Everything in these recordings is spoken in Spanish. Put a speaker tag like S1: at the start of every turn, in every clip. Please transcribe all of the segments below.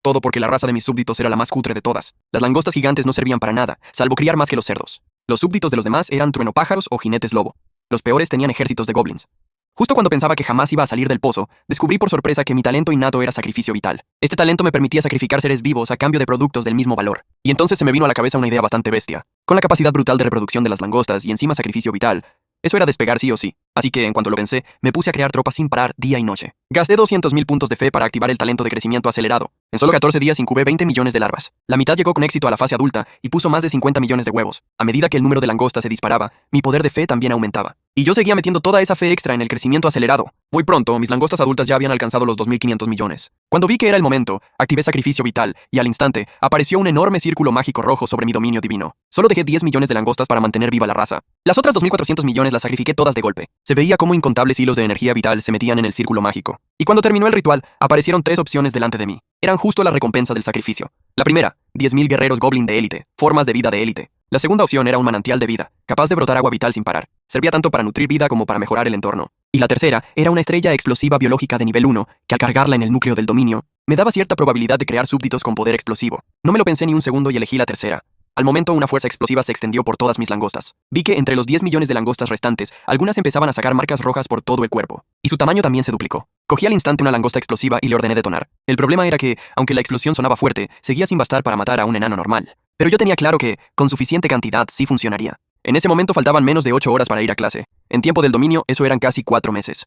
S1: Todo porque la raza de mis súbditos era la más cutre de todas. Las langostas gigantes no servían para nada, salvo criar más que los cerdos. Los súbditos de los demás eran truenopájaros o jinetes lobo. Los peores tenían ejércitos de goblins. Justo cuando pensaba que jamás iba a salir del pozo, descubrí por sorpresa que mi talento innato era sacrificio vital. Este talento me permitía sacrificar seres vivos a cambio de productos del mismo valor. Y entonces se me vino a la cabeza una idea bastante bestia. Con la capacidad brutal de reproducción de las langostas y encima sacrificio vital, eso era despegar sí o sí. Así que, en cuanto lo pensé, me puse a crear tropas sin parar día y noche. Gasté 200.000 puntos de fe para activar el talento de crecimiento acelerado. En solo 14 días incubé 20 millones de larvas. La mitad llegó con éxito a la fase adulta y puso más de 50 millones de huevos. A medida que el número de langostas se disparaba, mi poder de fe también aumentaba. Y yo seguía metiendo toda esa fe extra en el crecimiento acelerado. Muy pronto, mis langostas adultas ya habían alcanzado los 2.500 millones. Cuando vi que era el momento, activé sacrificio vital, y al instante, apareció un enorme círculo mágico rojo sobre mi dominio divino. Solo dejé 10 millones de langostas para mantener viva la raza. Las otras 2.400 millones las sacrifiqué todas de golpe. Se veía cómo incontables hilos de energía vital se metían en el círculo mágico. Y cuando terminó el ritual, aparecieron 3 opciones delante de mí. Eran justo las recompensas del sacrificio. La primera, 10.000 guerreros goblin de élite, formas de vida de élite. La segunda opción era un manantial de vida, capaz de brotar agua vital sin parar. Servía tanto para nutrir vida como para mejorar el entorno. Y la tercera era una estrella explosiva biológica de nivel 1, que al cargarla en el núcleo del dominio, me daba cierta probabilidad de crear súbditos con poder explosivo. No me lo pensé ni un segundo y elegí la tercera. Al momento, una fuerza explosiva se extendió por todas mis langostas. Vi que entre los 10 millones de langostas restantes, algunas empezaban a sacar marcas rojas por todo el cuerpo. Y su tamaño también se duplicó. Cogí al instante una langosta explosiva y le ordené detonar. El problema era que, aunque la explosión sonaba fuerte, seguía sin bastar para matar a un enano normal. Pero yo tenía claro que, con suficiente cantidad, sí funcionaría. En ese momento faltaban menos de 8 horas para ir a clase. En tiempo del dominio, eso eran casi 4 meses.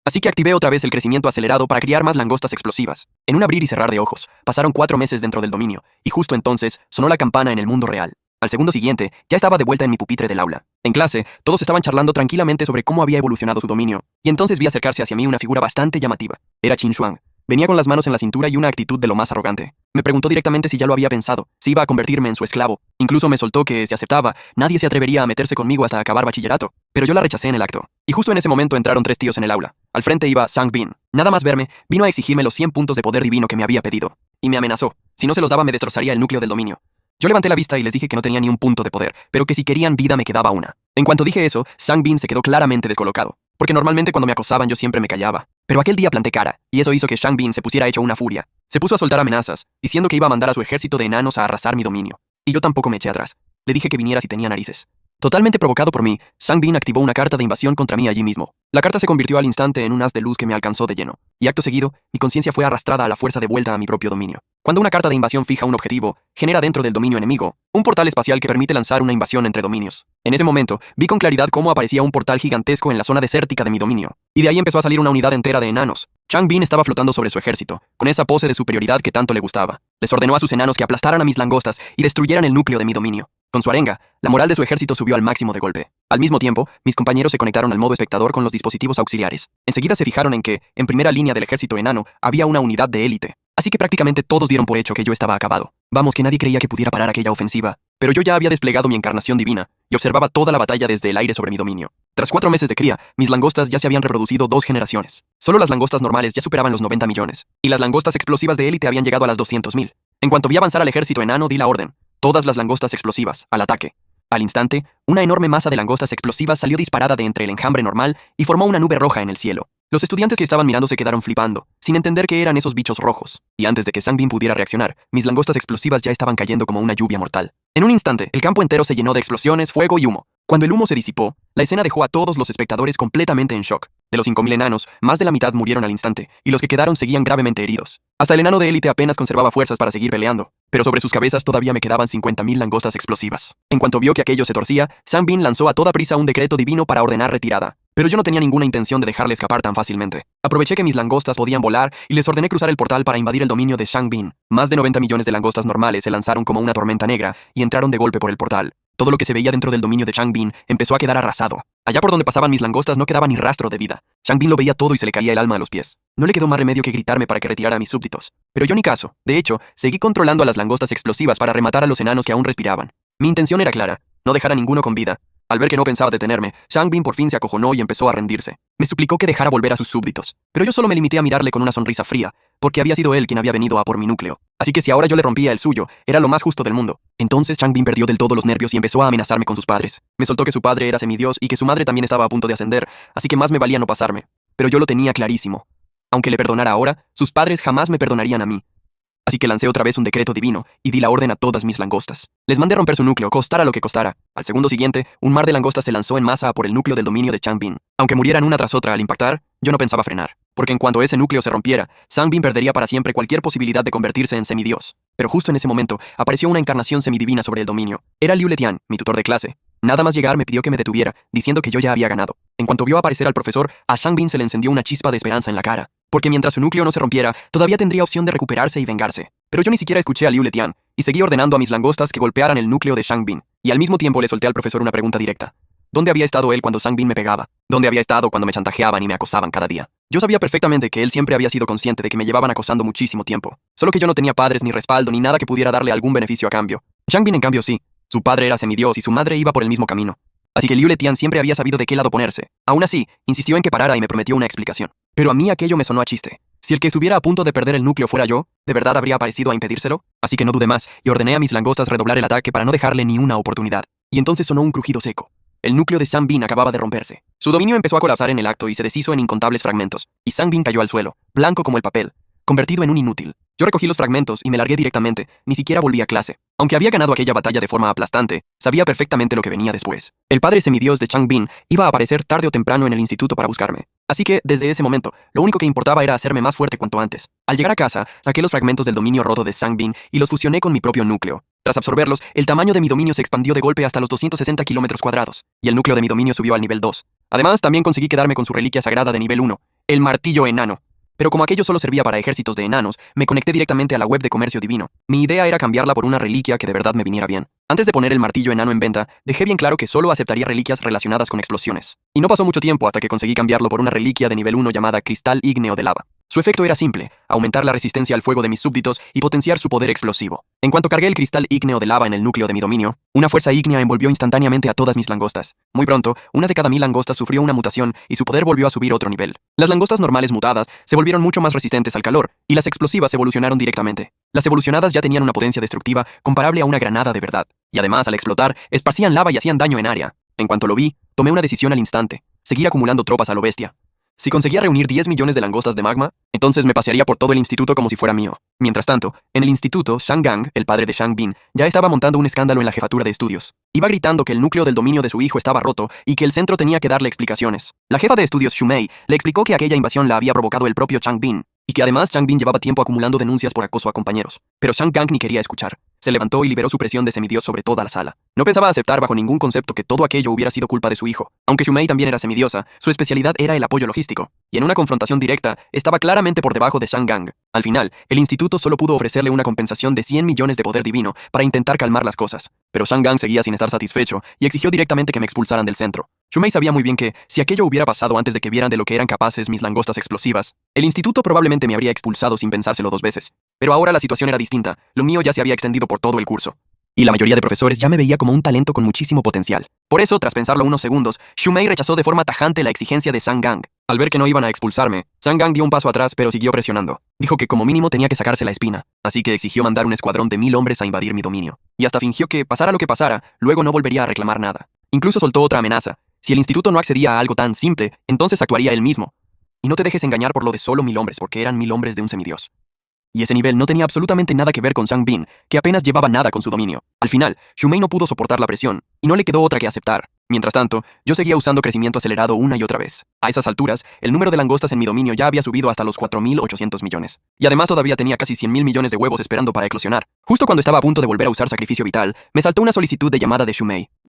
S1: Así que activé otra vez el crecimiento acelerado para criar más langostas explosivas. En un abrir y cerrar de ojos, pasaron 4 meses dentro del dominio, y justo entonces sonó la campana en el mundo real. Al segundo siguiente, ya estaba de vuelta en mi pupitre del aula. En clase, todos estaban charlando tranquilamente sobre cómo había evolucionado su dominio, y entonces vi acercarse hacia mí una figura bastante llamativa. Era Qin Shuang. Venía con las manos en la cintura y una actitud de lo más arrogante. Me preguntó directamente si ya lo había pensado, si iba a convertirme en su esclavo. Incluso me soltó que, si aceptaba, nadie se atrevería a meterse conmigo hasta acabar bachillerato. Pero yo la rechacé en el acto. Y justo en ese momento entraron 3 tíos en el aula. Al frente iba Sang Bin. Nada más verme, vino a exigirme los 100 puntos de poder divino que me había pedido. Y me amenazó. Si no se los daba, me destrozaría el núcleo del dominio. Yo levanté la vista y les dije que no tenía ni un punto de poder, pero que si querían vida me quedaba una. En cuanto dije eso, Sang Bin se quedó claramente descolocado. Porque normalmente cuando me acosaban yo siempre me callaba. Pero aquel día planté cara, y eso hizo que Sang Bin se pusiera hecho una furia. Se puso a soltar amenazas, diciendo que iba a mandar a su ejército de enanos a arrasar mi dominio. Y yo tampoco me eché atrás. Le dije que viniera si tenía narices. Totalmente provocado por mí, Sang Bin activó una carta de invasión contra mí allí mismo. La carta se convirtió al instante en un haz de luz que me alcanzó de lleno. Y acto seguido, mi conciencia fue arrastrada a la fuerza de vuelta a mi propio dominio. Cuando una carta de invasión fija un objetivo, genera dentro del dominio enemigo un portal espacial que permite lanzar una invasión entre dominios. En ese momento, vi con claridad cómo aparecía un portal gigantesco en la zona desértica de mi dominio. Y de ahí empezó a salir una unidad entera de enanos. Sang Bin estaba flotando sobre su ejército, con esa pose de superioridad que tanto le gustaba. Les ordenó a sus enanos que aplastaran a mis langostas y destruyeran el núcleo de mi dominio. Con su arenga, la moral de su ejército subió al máximo de golpe. Al mismo tiempo, mis compañeros se conectaron al modo espectador con los dispositivos auxiliares. Enseguida se fijaron en que, en primera línea del ejército enano, había una unidad de élite. Así que prácticamente todos dieron por hecho que yo estaba acabado. Vamos, que nadie creía que pudiera parar aquella ofensiva. Pero yo ya había desplegado mi encarnación divina y observaba toda la batalla desde el aire sobre mi dominio. Tras 4 meses de cría, mis langostas ya se habían reproducido 2 generaciones. Solo las langostas normales ya superaban los 90 millones. Y las langostas explosivas de élite habían llegado a las 200.000. En cuanto vi avanzar al ejército enano, di la orden. Todas las langostas explosivas, al ataque. Al instante, una enorme masa de langostas explosivas salió disparada de entre el enjambre normal y formó una nube roja en el cielo. Los estudiantes que estaban mirando se quedaron flipando, sin entender qué eran esos bichos rojos. Y antes de que Sang Bin pudiera reaccionar, mis langostas explosivas ya estaban cayendo como una lluvia mortal. En un instante, el campo entero se llenó de explosiones, fuego y humo. Cuando el humo se disipó, la escena dejó a todos los espectadores completamente en shock. De los 5.000 enanos, más de la mitad murieron al instante, y los que quedaron seguían gravemente heridos. Hasta el enano de élite apenas conservaba fuerzas para seguir peleando, pero sobre sus cabezas todavía me quedaban 50.000 langostas explosivas. En cuanto vio que aquello se torcía, Sang Bin lanzó a toda prisa un decreto divino para ordenar retirada. Pero yo no tenía ninguna intención de dejarle escapar tan fácilmente. Aproveché que mis langostas podían volar y les ordené cruzar el portal para invadir el dominio de Sang Bin. Más de 90 millones de langostas normales se lanzaron como una tormenta negra y entraron de golpe por el portal. Todo lo que se veía dentro del dominio de Sang Bin empezó a quedar arrasado. Allá por donde pasaban mis langostas no quedaba ni rastro de vida. Sang Bin lo veía todo y se le caía el alma a los pies. No le quedó más remedio que gritarme para que retirara a mis súbditos. Pero yo ni caso. De hecho, seguí controlando a las langostas explosivas para rematar a los enanos que aún respiraban. Mi intención era clara, no dejar a ninguno con vida. Al ver que no pensaba detenerme, Sang Bin por fin se acojonó y empezó a rendirse. Me suplicó que dejara volver a sus súbditos, pero yo solo me limité a mirarle con una sonrisa fría, porque había sido él quien había venido a por mi núcleo. Así que si ahora yo le rompía el suyo, era lo más justo del mundo. Entonces Sang Bin perdió del todo los nervios y empezó a amenazarme con sus padres. Me soltó que su padre era semidios y que su madre también estaba a punto de ascender, así que más me valía no pasarme. Pero yo lo tenía clarísimo. Aunque le perdonara ahora, sus padres jamás me perdonarían a mí. Así que lancé otra vez un decreto divino y di la orden a todas mis langostas. Les mandé romper su núcleo, costara lo que costara. Al segundo siguiente, un mar de langostas se lanzó en masa a por el núcleo del dominio de Changbin. Aunque murieran una tras otra al impactar, yo no pensaba frenar, porque en cuanto ese núcleo se rompiera, Changbin perdería para siempre cualquier posibilidad de convertirse en semidios. Pero justo en ese momento, apareció una encarnación semidivina sobre el dominio. Era Liu Letian, mi tutor de clase. Nada más llegar me pidió que me detuviera, diciendo que yo ya había ganado. En cuanto vio aparecer al profesor, a Changbin se le encendió una chispa de esperanza en la cara, porque mientras su núcleo no se rompiera, todavía tendría opción de recuperarse y vengarse. Pero yo ni siquiera escuché a Liu Letian, y seguí ordenando a mis langostas que golpearan el núcleo de Changbin, y al mismo tiempo le solté al profesor una pregunta directa. ¿Dónde había estado él cuando Changbin me pegaba? ¿Dónde había estado cuando me chantajeaban y me acosaban cada día? Yo sabía perfectamente que él siempre había sido consciente de que me llevaban acosando muchísimo tiempo, solo que yo no tenía padres ni respaldo ni nada que pudiera darle algún beneficio a cambio. Changbin en cambio sí. Su padre era semidios y su madre iba por el mismo camino. Así que Liu Letian siempre había sabido de qué lado ponerse. Aún así, insistió en que parara y me prometió una explicación. Pero a mí aquello me sonó a chiste. Si el que estuviera a punto de perder el núcleo fuera yo, ¿de verdad habría aparecido a impedírselo? Así que no dudé más y ordené a mis langostas redoblar el ataque para no dejarle ni una oportunidad. Y entonces sonó un crujido seco. El núcleo de Changbin acababa de romperse. Su dominio empezó a colapsar en el acto y se deshizo en incontables fragmentos, y Changbin cayó al suelo, blanco como el papel, convertido en un inútil. Yo recogí los fragmentos y me largué directamente, ni siquiera volví a clase. Aunque había ganado aquella batalla de forma aplastante, sabía perfectamente lo que venía después. El padre semidios de Changbin iba a aparecer tarde o temprano en el instituto para buscarme. Así que, desde ese momento, lo único que importaba era hacerme más fuerte cuanto antes. Al llegar a casa, saqué los fragmentos del dominio roto de Changbin y los fusioné con mi propio núcleo. Tras absorberlos, el tamaño de mi dominio se expandió de golpe hasta los 260 kilómetros cuadrados, y el núcleo de mi dominio subió al nivel 2. Además, también conseguí quedarme con su reliquia sagrada de nivel 1, el martillo enano. Pero como aquello solo servía para ejércitos de enanos, me conecté directamente a la web de comercio divino. Mi idea era cambiarla por una reliquia que de verdad me viniera bien. Antes de poner el martillo enano en venta, dejé bien claro que solo aceptaría reliquias relacionadas con explosiones. Y no pasó mucho tiempo hasta que conseguí cambiarlo por una reliquia de nivel 1 llamada cristal ígneo de lava. Su efecto era simple, aumentar la resistencia al fuego de mis súbditos y potenciar su poder explosivo. En cuanto cargué el cristal ígneo de lava en el núcleo de mi dominio, una fuerza ígnea envolvió instantáneamente a todas mis langostas. Muy pronto, una de cada 1000 langostas sufrió una mutación y su poder volvió a subir otro nivel. Las langostas normales mutadas se volvieron mucho más resistentes al calor, y las explosivas evolucionaron directamente. Las evolucionadas ya tenían una potencia destructiva comparable a una granada de verdad, y además, al explotar, esparcían lava y hacían daño en área. En cuanto lo vi, tomé una decisión al instante: seguir acumulando tropas a lo bestia. Si conseguía reunir 10 millones de langostas de magma, entonces me pasearía por todo el instituto como si fuera mío. Mientras tanto, en el instituto, Shan Gang, el padre de Changbin, ya estaba montando un escándalo en la jefatura de estudios. Iba gritando que el núcleo del dominio de su hijo estaba roto y que el centro tenía que darle explicaciones. La jefa de estudios, Xu Mei, le explicó que aquella invasión la había provocado el propio Changbin, y que además Changbin llevaba tiempo acumulando denuncias por acoso a compañeros. Pero Shan Gang ni quería escuchar. Se levantó y liberó su presión de semidios sobre toda la sala. No pensaba aceptar bajo ningún concepto que todo aquello hubiera sido culpa de su hijo. Aunque Xu Mei también era semidiosa, su especialidad era el apoyo logístico, y en una confrontación directa, estaba claramente por debajo de Shan Gang. Al final, el instituto solo pudo ofrecerle una compensación de 100 millones de poder divino para intentar calmar las cosas. Pero Shan Gang seguía sin estar satisfecho y exigió directamente que me expulsaran del centro. Xu Mei sabía muy bien que, si aquello hubiera pasado antes de que vieran de lo que eran capaces mis langostas explosivas, el instituto probablemente me habría expulsado sin pensárselo 2 veces. Pero ahora la situación era distinta. Lo mío ya se había extendido por todo el curso. Y la mayoría de profesores ya me veía como un talento con muchísimo potencial. Por eso, tras pensarlo unos segundos, Xu Mei rechazó de forma tajante la exigencia de Shan Gang. Al ver que no iban a expulsarme, Shan Gang dio un paso atrás pero siguió presionando. Dijo que como mínimo tenía que sacarse la espina, así que exigió mandar un escuadrón de 1000 hombres a invadir mi dominio. Y hasta fingió que, pasara lo que pasara, luego no volvería a reclamar nada. Incluso soltó otra amenaza. Si el instituto no accedía a algo tan simple, entonces actuaría él mismo. Y no te dejes engañar por lo de solo 1000 hombres, porque eran 1000 hombres de un semidios. Y ese nivel no tenía absolutamente nada que ver con Changbin, que apenas llevaba nada con su dominio. Al final, Xu Mei no pudo soportar la presión, y no le quedó otra que aceptar. Mientras tanto, yo seguía usando crecimiento acelerado una y otra vez. A esas alturas, el número de langostas en mi dominio ya había subido hasta los 4.800 millones. Y además todavía tenía casi 100.000 millones de huevos esperando para eclosionar. Justo cuando estaba a punto de volver a usar sacrificio vital, me saltó una solicitud de llamada de Xu Mei.